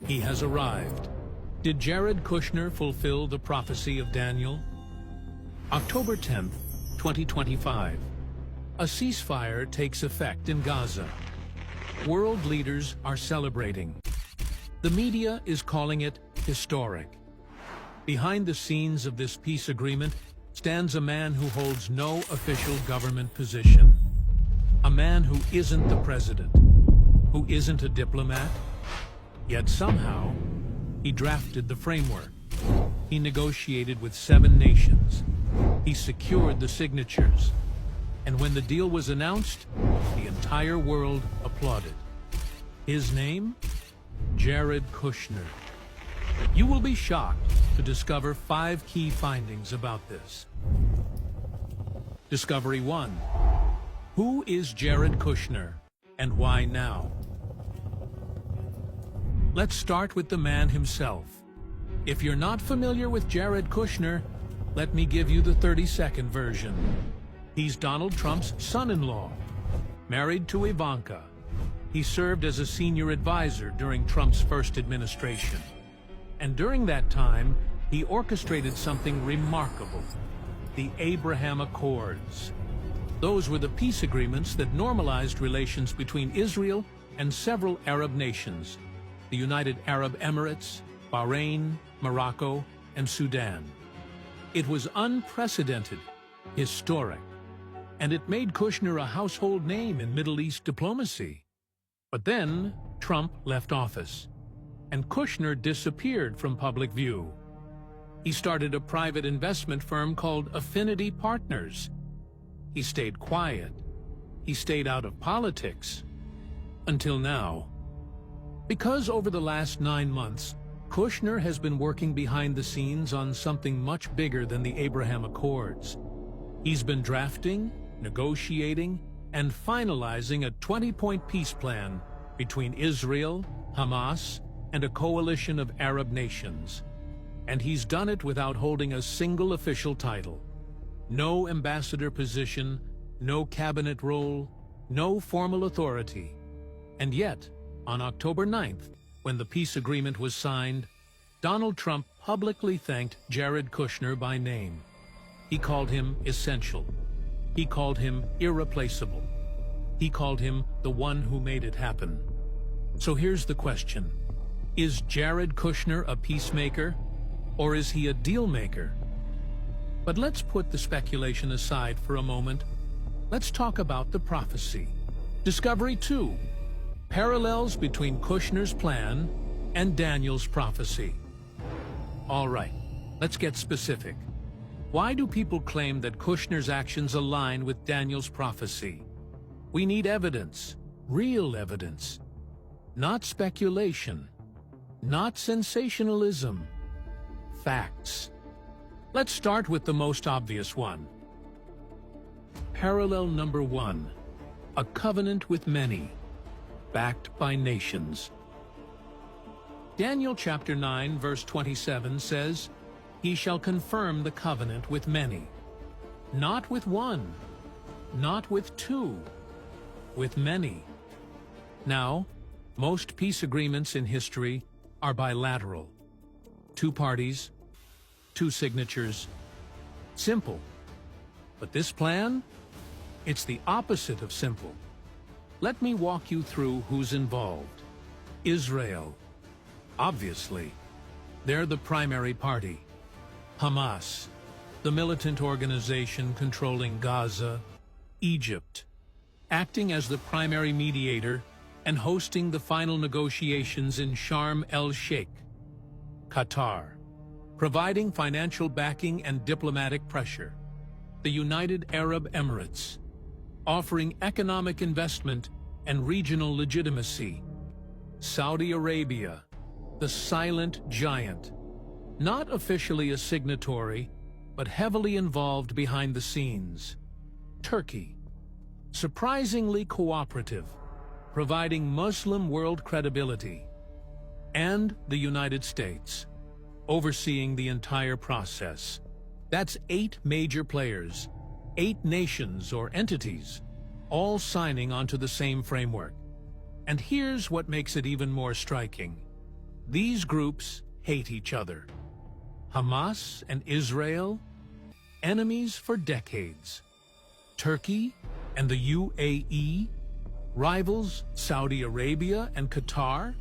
He has arrived. Did Jared Kushner fulfill the prophecy of Daniel? October 10th, 2025. A ceasefire takes effect in Gaza. World leaders are celebrating. The media is calling it historic. Behind the scenes of this peace agreement stands a man who holds no official government position. A man who isn't the president, who isn't a diplomat, yet somehow he drafted the framework. He negotiated with 7 nations. He secured the signatures. And when the deal was announced, the entire world applauded. His name? Jared Kushner. You will be shocked to discover 5 key findings about this. Discovery 1. Who is Jared Kushner, and why now? Let's start with the man himself. If you're not familiar with Jared Kushner, let me give you the 30-second version. He's Donald Trump's son-in-law, married to Ivanka. He served as a senior advisor during Trump's first administration. And during that time, he orchestrated something remarkable: the Abraham Accords. Those were the peace agreements that normalized relations between Israel and several Arab nations: the United Arab Emirates, Bahrain, Morocco, and Sudan. It was unprecedented, historic, and it made Kushner a household name in Middle East diplomacy. But then Trump left office, and Kushner disappeared from public view. He started a private investment firm called Affinity Partners. He stayed quiet. He stayed out of politics. Until now. Because over the last 9 months, Kushner has been working behind the scenes on something much bigger than the Abraham Accords. He's been drafting, negotiating, and finalizing a 20-point peace plan between Israel, Hamas, and a coalition of Arab nations. And he's done it without holding a single official title. No ambassador position, no cabinet role, no formal authority. And yet, on October 9th, when the peace agreement was signed, Donald Trump publicly thanked Jared Kushner by name. He called him essential. He called him irreplaceable. He called him the one who made it happen. So here's the question. Is Jared Kushner a peacemaker, or is he a deal maker? But let's put the speculation aside for a moment. Let's talk about the prophecy. Discovery 2. Parallels between Kushner's plan and Daniel's prophecy. All right, let's get specific. Why do people claim that Kushner's actions align with Daniel's prophecy? We need evidence, real evidence. Not speculation, not sensationalism. Facts. Let's start with the most obvious one. Parallel number 1. A covenant with many, backed by nations. Daniel chapter 9 verse 27 says, "He shall confirm the covenant with many." Not with one, not with 2, with many. Now, most peace agreements in history are bilateral. 2 parties, 2 signatures. Simple. But this plan? It's the opposite of simple. Let me walk you through who's involved. Israel. Obviously. They're the primary party. Hamas, the militant organization controlling Gaza. Egypt, acting as the primary mediator and hosting the final negotiations in Sharm el-Sheikh. Qatar, providing financial backing and diplomatic pressure. The United Arab Emirates, offering economic investment and regional legitimacy. Saudi Arabia, the silent giant, not officially a signatory, but heavily involved behind the scenes. Turkey, surprisingly cooperative, providing Muslim world credibility. And the United States, overseeing the entire process. That's 8 major players, 8 nations or entities, all signing onto the same framework. And here's what makes it even more striking. These groups hate each other. Hamas and Israel, enemies for decades. Turkey and the UAE, rivals Saudi Arabia and Qatar.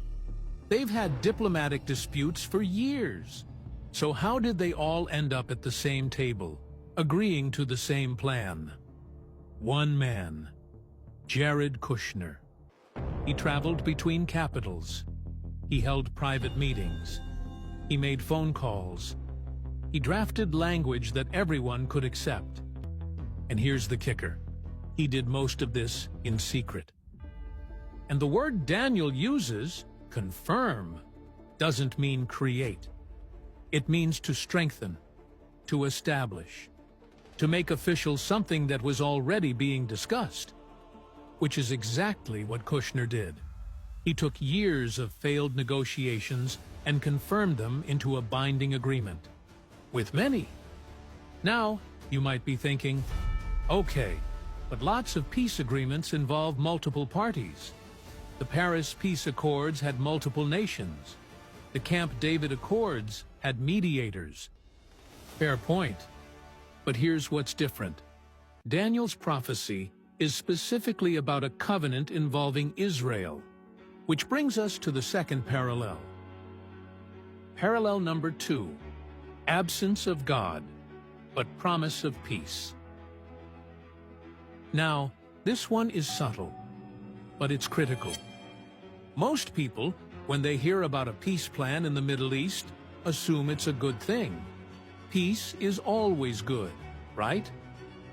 They've had diplomatic disputes for years. So how did they all end up at the same table, agreeing to the same plan? One man, Jared Kushner. He traveled between capitals. He held private meetings. He made phone calls. He drafted language that everyone could accept. And here's the kicker. He did most of this in secret. And the word Daniel uses, confirm, doesn't mean create. It means to strengthen, to establish, to make official something that was already being discussed, which is exactly what Kushner did. He took years of failed negotiations and confirmed them into a binding agreement, with many. Now, you might be thinking, okay, but lots of peace agreements involve multiple parties. The Paris Peace Accords had multiple nations. The Camp David Accords had mediators. Fair point. But here's what's different. Daniel's prophecy is specifically about a covenant involving Israel, which brings us to the second parallel. Parallel number 2, absence of God, but promise of peace. Now, this one is subtle, but it's critical. Most people, when they hear about a peace plan in the Middle East, assume it's a good thing. Peace is always good, right?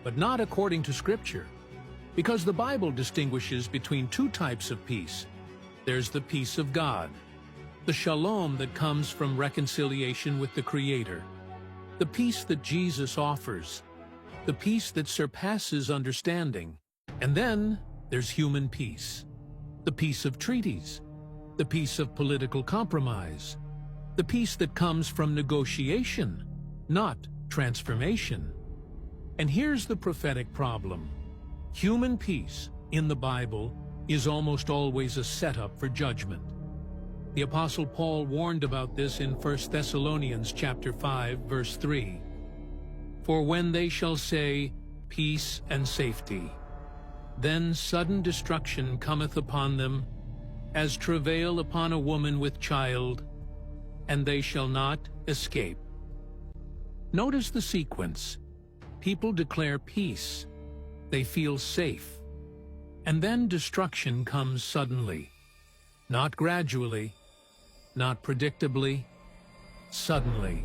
But not according to Scripture, because the Bible distinguishes between two types of peace. There's the peace of God, the shalom that comes from reconciliation with the Creator, the peace that Jesus offers, the peace that surpasses understanding. And then there's human peace, the peace of treaties, the peace of political compromise, the peace that comes from negotiation, not transformation. And here's the prophetic problem. Human peace in the Bible is almost always a setup for judgment. The Apostle Paul warned about this in 1 Thessalonians chapter 5, verse 3. For when they shall say, peace and safety, then sudden destruction cometh upon them, as travail upon a woman with child, and they shall not escape. Notice the sequence. People declare peace. They feel safe. And then destruction comes suddenly. Not gradually, not predictably, suddenly.